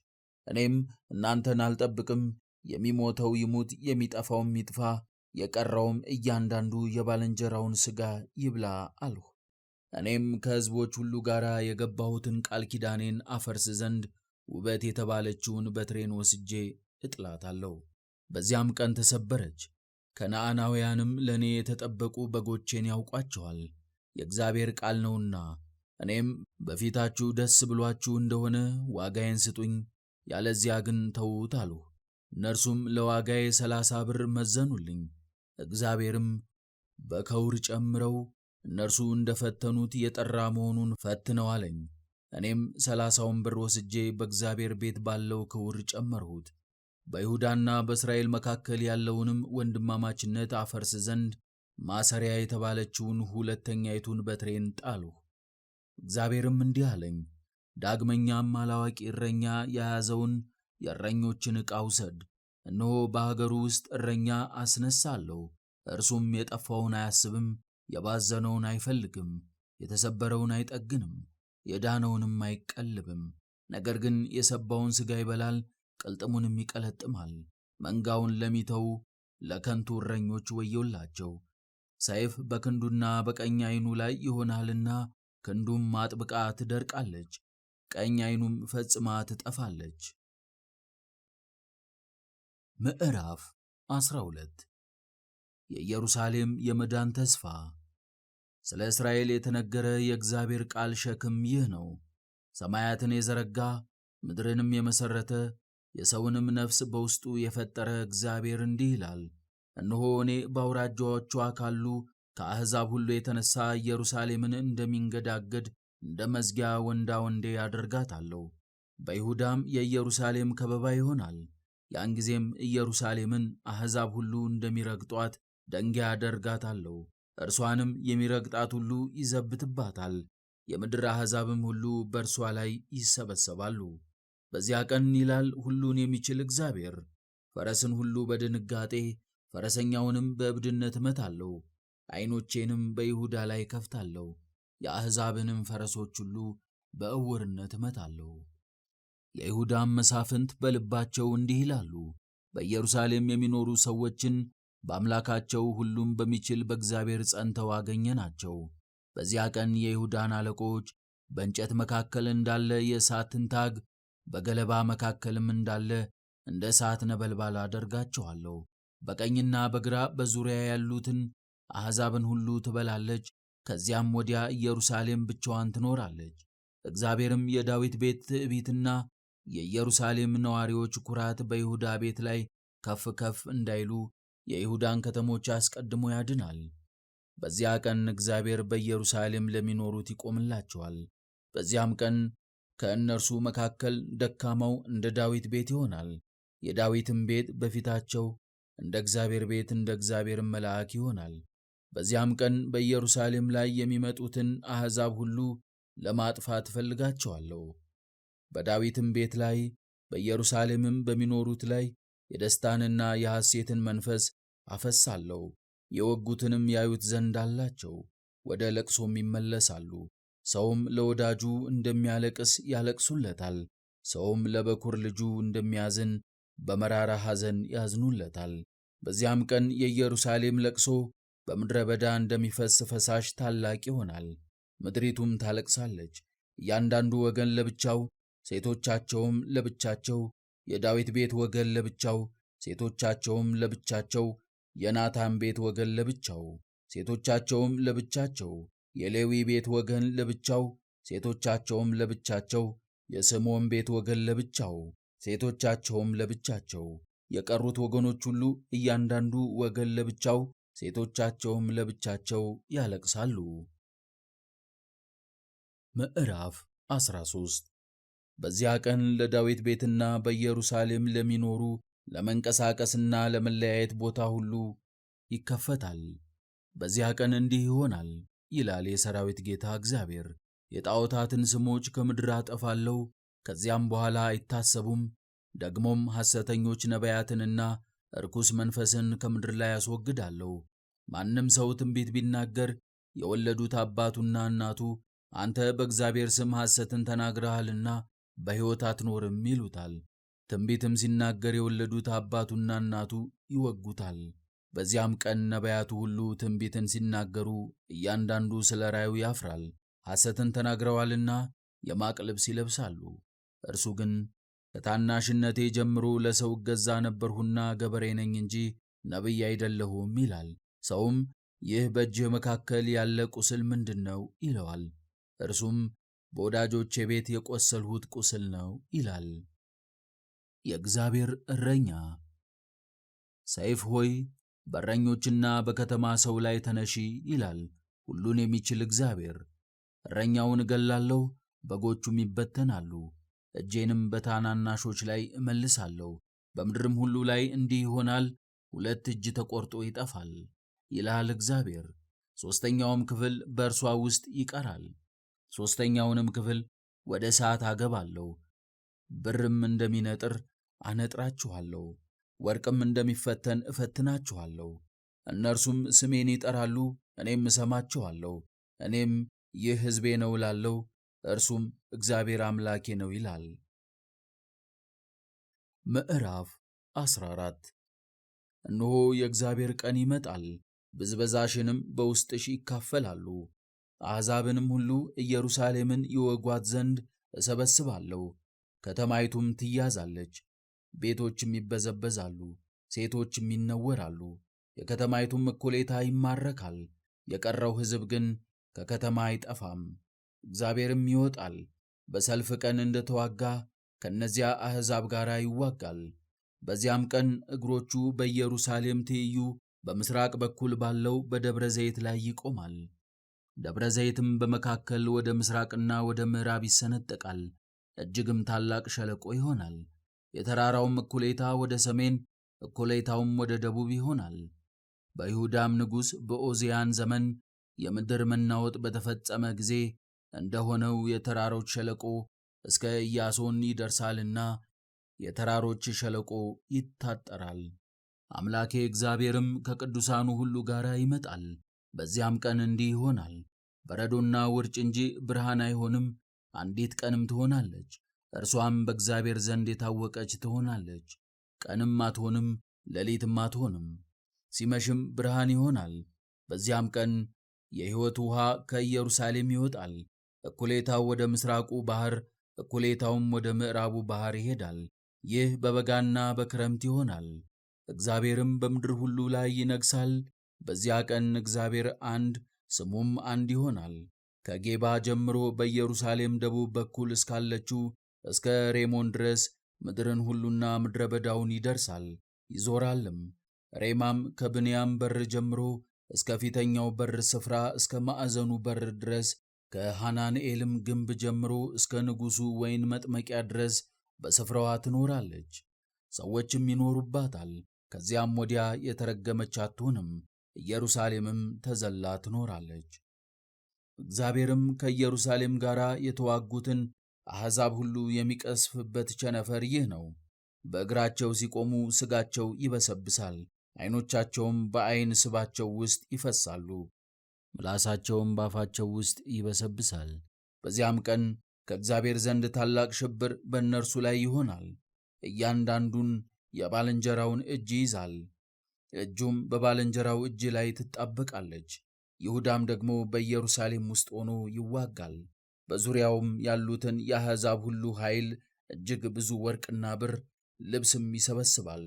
Speaker 1: እኔም እናንተን አልጠብቅም፣ የሚሞተው ይሙት፣ የሚጠፋውም ይጥፋ፣ የቀረውም እያንዳንዱ የባልንጀራውን ሥጋ ይብላ አልሁ። እኔም ከሕዝቦች ሁሉ ጋር የገባሁትን ቃል ኪዳኔን አፈርስ ዘንድ ውበት የተባለችውን በትሬን ወስጄ እጥላታለሁ። በዚያም ቀን ተሰበረች። ከነዓናውያንም ለእኔ የተጠበቁ በጎቼን ያውቋቸዋል፣ የእግዚአብሔር ቃል ነውና። እኔም በፊታችሁ ደስ ብሏችሁ እንደሆነ ዋጋዬን ስጡኝ፣ ያለዚያ ግን ተዉት አልሁ። እነርሱም ለዋጋዬ 30 ብር መዘኑልኝ። እግዚአብሔርም በከውር ጨምረው እነርሱ እንደፈተኑት የጠራ መሆኑን ፈትነው አለኝ። እኔም 30ውን ብር ወስጄ በእግዚአብሔር ቤት ባለው ክውር ጨመርሁት። በይሁዳና በእስራኤል መካከል ያለውንም ወንድማማችነት አፈርስ ዘንድ ማሰሪያ የተባለችውን ሁለተኛይቱን በትሬን ጣልሁ። እግዚአብሔርም እንዲህ አለኝ፣ ዳግመኛም አላዋቂ እረኛ የያዘውን የእረኞችን ዕቃ ውሰድ። እነሆ በአገሩ ውስጥ እረኛ አስነሳለሁ። እርሱም የጠፋውን አያስብም፣ የባዘነውን አይፈልግም፣ የተሰበረውን አይጠግንም፣ የዳነውንም አይቀልብም። ነገር ግን የሰባውን ሥጋ ይበላል፣ ቅልጥሙንም ይቀለጥማል። መንጋውን ለሚተው ለከንቱ እረኞች ወዮላቸው። ሰይፍ በክንዱና በቀኝ ዓይኑ ላይ ይሆናልና ክንዱም አጥብቃ ትደርቃለች፣ ቀኝ ዓይኑም ፈጽማ ትጠፋለች። ምዕራፍ 12 የኢየሩሳሌም የመዳን ተስፋ። ስለ እስራኤል የተነገረ የእግዚአብሔር ቃል ሸክም ይህ ነው። ሰማያትን የዘረጋ ምድርንም የመሠረተ የሰውንም ነፍስ በውስጡ የፈጠረ እግዚአብሔር እንዲህ ይላል፣ እነሆ እኔ በአውራጃዎቿ ካሉ ከአሕዛብ ሁሉ የተነሣ ኢየሩሳሌምን እንደሚንገዳገድ እንደ መዝጊያ ወንዳ ወንዴ አደርጋታለሁ። በይሁዳም የኢየሩሳሌም ከበባ ይሆናል። ያን ጊዜም ኢየሩሳሌምን አሕዛብ ሁሉ እንደሚረግጧት ደንጊያ አደርጋታለሁ። እርሷንም የሚረግጣት ሁሉ ይዘብትባታል። የምድር አሕዛብም ሁሉ በእርሷ ላይ ይሰበሰባሉ። በዚያ ቀን ይላል ሁሉን የሚችል እግዚአብሔር፣ ፈረስን ሁሉ በድንጋጤ ፈረሰኛውንም በእብድነት እመታለሁ። ዓይኖቼንም በይሁዳ ላይ ከፍታለሁ፣ የአሕዛብንም ፈረሶች ሁሉ በዕውርነት እመታለሁ። የይሁዳም መሳፍንት በልባቸው እንዲህ ይላሉ፣ በኢየሩሳሌም የሚኖሩ ሰዎችን በአምላካቸው ሁሉም በሚችል በእግዚአብሔር ጸንተው አገኘናቸው። በዚያ ቀን የይሁዳን አለቆች በእንጨት መካከል እንዳለ የእሳት ትንታግ በገለባ መካከልም እንዳለ እንደ እሳት ነበልባል አደርጋቸዋለሁ። በቀኝና በግራ በዙሪያ ያሉትን አሕዛብን ሁሉ ትበላለች። ከዚያም ወዲያ ኢየሩሳሌም ብቻዋን ትኖራለች። እግዚአብሔርም የዳዊት ቤት ትዕቢትና የኢየሩሳሌም ነዋሪዎች ኩራት በይሁዳ ቤት ላይ ከፍ ከፍ እንዳይሉ የይሁዳን ከተሞች አስቀድሞ ያድናል። በዚያ ቀን እግዚአብሔር በኢየሩሳሌም ለሚኖሩት ይቆምላቸዋል። በዚያም ቀን ከእነርሱ መካከል ደካማው እንደ ዳዊት ቤት ይሆናል። የዳዊትም ቤት በፊታቸው እንደ እግዚአብሔር ቤት እንደ እግዚአብሔር መልአክ ይሆናል። በዚያም ቀን በኢየሩሳሌም ላይ የሚመጡትን አሕዛብ ሁሉ ለማጥፋት እፈልጋቸዋለሁ። በዳዊትም ቤት ላይ በኢየሩሳሌምም በሚኖሩት ላይ የደስታንና የሐሴትን መንፈስ አፈሳለሁ። የወጉትንም ያዩት ዘንድ አላቸው፣ ወደ ለቅሶም ይመለሳሉ። ሰውም ለወዳጁ እንደሚያለቅስ ያለቅሱለታል፣ ሰውም ለበኩር ልጁ እንደሚያዝን በመራራ ሐዘን ያዝኑለታል። በዚያም ቀን የኢየሩሳሌም ለቅሶ በምድረ በዳ እንደሚፈስ ፈሳሽ ታላቅ ይሆናል። ምድሪቱም ታለቅሳለች፣ እያንዳንዱ ወገን ለብቻው፣ ሴቶቻቸውም ለብቻቸው፣ የዳዊት ቤት ወገን ለብቻው፣ ሴቶቻቸውም ለብቻቸው፣ የናታን ቤት ወገን ለብቻው፣ ሴቶቻቸውም ለብቻቸው፣ የሌዊ ቤት ወገን ለብቻው፣ ሴቶቻቸውም ለብቻቸው፣ የስምዖን ቤት ወገን ለብቻው፣ ሴቶቻቸውም ለብቻቸው፣ የቀሩት ወገኖች ሁሉ እያንዳንዱ ወገን ለብቻው፣ ሴቶቻቸውም ለብቻቸው ያለቅሳሉ። ምዕራፍ 13 በዚያ ቀን ለዳዊት ቤትና በኢየሩሳሌም ለሚኖሩ ለመንቀሳቀስና ለመለያየት ቦታ ሁሉ ይከፈታል። በዚያ ቀን እንዲህ ይሆናል ይላል የሰራዊት ጌታ እግዚአብሔር። የጣዖታትን ስሞች ከምድር አጠፋለሁ፣ ከዚያም በኋላ አይታሰቡም። ደግሞም ሐሰተኞች ነቢያትንና ርኩስ መንፈስን ከምድር ላይ አስወግዳለሁ። ማንም ሰው ትንቢት ቢናገር የወለዱት አባቱና እናቱ አንተ በእግዚአብሔር ስም ሐሰትን ተናግረሃልና በሕይወት አትኖርም ይሉታል። ትንቢትም ሲናገር የወለዱት አባቱና እናቱ ይወጉታል። በዚያም ቀን ነቢያቱ ሁሉ ትንቢትን ሲናገሩ እያንዳንዱ ስለ ራእዩ ያፍራል። ሐሰትን ተናግረዋልና የማቅ ልብስ ይለብሳሉ። እርሱ ግን ከታናሽነቴ ጀምሮ ለሰው እገዛ ነበርሁና ገበሬ ነኝ እንጂ ነቢይ አይደለሁም ይላል። ሰውም ይህ በእጅህ መካከል ያለ ቁስል ምንድን ነው ይለዋል። እርሱም በወዳጆቼ ቤት የቆሰልሁት ቁስል ነው ይላል። የእግዚአብሔር እረኛ። ሰይፍ ሆይ በእረኞችና በከተማ ሰው ላይ ተነሺ ይላል ሁሉን የሚችል እግዚአብሔር። እረኛውን እገላለሁ፣ በጎቹም ይበተናሉ። እጄንም በታናናሾች ላይ እመልሳለሁ። በምድርም ሁሉ ላይ እንዲህ ይሆናል፣ 2 እጅ ተቆርጦ ይጠፋል ይላል እግዚአብሔር። 3ኛውም ክፍል በእርሷ ውስጥ ይቀራል። 3ኛውንም ክፍል ወደ እሳት አገባለሁ። ብርም እንደሚነጥር አነጥራችኋለሁ፣ ወርቅም እንደሚፈተን እፈትናችኋለሁ። እነርሱም ስሜን ይጠራሉ፣ እኔም እሰማቸዋለሁ። እኔም ይህ ሕዝቤ ነው እላለሁ፣ እርሱም እግዚአብሔር አምላኬ ነው ይላል። ምዕራፍ 14 እነሆ የእግዚአብሔር ቀን ይመጣል፣ ብዝበዛሽንም በውስጥሽ ይካፈላሉ። አሕዛብንም ሁሉ ኢየሩሳሌምን ይወጓት ዘንድ እሰበስባለሁ። ከተማይቱም ትያዛለች፣ ቤቶችም ይበዘበዛሉ፣ ሴቶችም ይነወራሉ። የከተማይቱም እኩሌታ ይማረካል፣ የቀረው ሕዝብ ግን ከከተማ አይጠፋም። እግዚአብሔርም ይወጣል፣ በሰልፍ ቀን እንደተዋጋ ከእነዚያ አሕዛብ ጋር ይዋጋል። በዚያም ቀን እግሮቹ በኢየሩሳሌም ትይዩ በምሥራቅ በኩል ባለው በደብረ ዘይት ላይ ይቆማል። ደብረ ዘይትም በመካከል ወደ ምሥራቅና ወደ ምዕራብ ይሰነጠቃል፣ እጅግም ታላቅ ሸለቆ ይሆናል። የተራራውም እኩሌታ ወደ ሰሜን፣ እኩሌታውም ወደ ደቡብ ይሆናል። በይሁዳም ንጉሥ በዖዝያን ዘመን የምድር መናወጥ በተፈጸመ ጊዜ እንደሆነው የተራሮች ሸለቆ እስከ ኢያሶን ይደርሳልና የተራሮች ሸለቆ ይታጠራል። አምላኬ እግዚአብሔርም ከቅዱሳኑ ሁሉ ጋር ይመጣል። በዚያም ቀን እንዲህ ይሆናል፣ በረዶና ውርጭ እንጂ ብርሃን አይሆንም። አንዲት ቀንም ትሆናለች፣ እርሷም በእግዚአብሔር ዘንድ የታወቀች ትሆናለች። ቀንም አትሆንም፣ ሌሊትም አትሆንም፣ ሲመሽም ብርሃን ይሆናል። በዚያም ቀን የሕይወት ውኃ ከኢየሩሳሌም ይወጣል። እኩሌታው ወደ ምሥራቁ ባሕር፣ እኩሌታውም ወደ ምዕራቡ ባሕር ይሄዳል። ይህ በበጋና በክረምት ይሆናል። እግዚአብሔርም በምድር ሁሉ ላይ ይነግሣል። በዚያ ቀን እግዚአብሔር አንድ፣ ስሙም አንድ ይሆናል። ከጌባ ጀምሮ በኢየሩሳሌም ደቡብ በኩል እስካለችው እስከ ሬሞን ድረስ ምድርን ሁሉና ምድረ በዳውን ይደርሳል ይዞራልም። ሬማም ከብንያም በር ጀምሮ እስከ ፊተኛው በር ስፍራ እስከ ማዕዘኑ በር ድረስ ከሐናንኤልም ግንብ ጀምሮ እስከ ንጉሡ ወይን መጥመቂያ ድረስ በስፍራዋ ትኖራለች። ሰዎችም ይኖሩባታል። ከዚያም ወዲያ የተረገመች አትሆንም፣ ኢየሩሳሌምም ተዘላ ትኖራለች። እግዚአብሔርም ከኢየሩሳሌም ጋር የተዋጉትን አሕዛብ ሁሉ የሚቀስፍበት ቸነፈር ይህ ነው። በእግራቸው ሲቆሙ ሥጋቸው ይበሰብሳል፣ ዐይኖቻቸውም በዐይን ስባቸው ውስጥ ይፈሳሉ፣ ምላሳቸውም ባፋቸው ውስጥ ይበሰብሳል። በዚያም ቀን ከእግዚአብሔር ዘንድ ታላቅ ሽብር በእነርሱ ላይ ይሆናል። እያንዳንዱን የባልንጀራውን እጅ ይይዛል፣ እጁም በባልንጀራው እጅ ላይ ትጣበቃለች። ይሁዳም ደግሞ በኢየሩሳሌም ውስጥ ሆኖ ይዋጋል። በዙሪያውም ያሉትን የአሕዛብ ሁሉ ኃይል እጅግ ብዙ ወርቅና ብር ልብስም ይሰበስባል።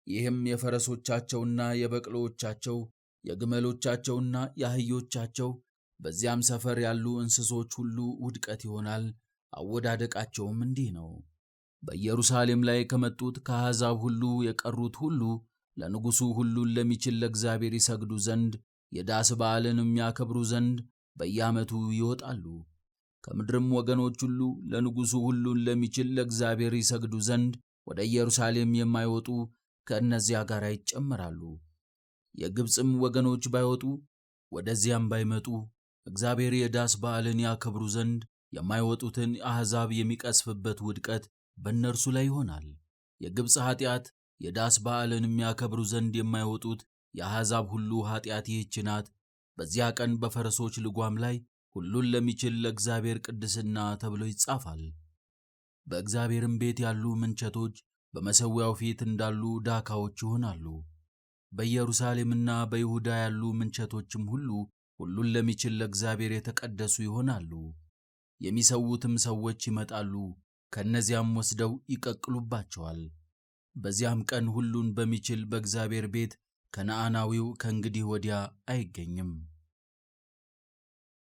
Speaker 1: ይህም የፈረሶቻቸውና የበቅሎቻቸው የግመሎቻቸውና የአህዮቻቸው በዚያም ሰፈር ያሉ እንስሶች ሁሉ ውድቀት ይሆናል። አወዳደቃቸውም እንዲህ ነው። በኢየሩሳሌም ላይ ከመጡት ከአሕዛብ ሁሉ የቀሩት ሁሉ ለንጉሡ ሁሉን ለሚችል ለእግዚአብሔር ይሰግዱ ዘንድ የዳስ በዓልንም ያከብሩ ዘንድ በየዓመቱ ይወጣሉ። ከምድርም ወገኖች ሁሉ ለንጉሡ ሁሉን ለሚችል ለእግዚአብሔር ይሰግዱ ዘንድ ወደ ኢየሩሳሌም የማይወጡ ከእነዚያ ጋር ይጨመራሉ። የግብፅም ወገኖች ባይወጡ ወደዚያም ባይመጡ እግዚአብሔር የዳስ በዓልን ያከብሩ ዘንድ የማይወጡትን አሕዛብ የሚቀስፍበት ውድቀት በእነርሱ ላይ ይሆናል። የግብፅ ኃጢአት የዳስ በዓልን የሚያከብሩ ዘንድ የማይወጡት የአሕዛብ ሁሉ ኃጢአት ይህች ናት። በዚያ ቀን በፈረሶች ልጓም ላይ ሁሉን ለሚችል ለእግዚአብሔር ቅድስና ተብሎ ይጻፋል። በእግዚአብሔርም ቤት ያሉ ምንቸቶች በመሠዊያው ፊት እንዳሉ ዳካዎች ይሆናሉ። በኢየሩሳሌምና በይሁዳ ያሉ ምንቸቶችም ሁሉ ሁሉን ለሚችል ለእግዚአብሔር የተቀደሱ ይሆናሉ። የሚሰዉትም ሰዎች ይመጣሉ፣ ከእነዚያም ወስደው ይቀቅሉባቸዋል። በዚያም ቀን ሁሉን በሚችል በእግዚአብሔር ቤት ከነዓናዊው ከእንግዲህ ወዲያ አይገኝም።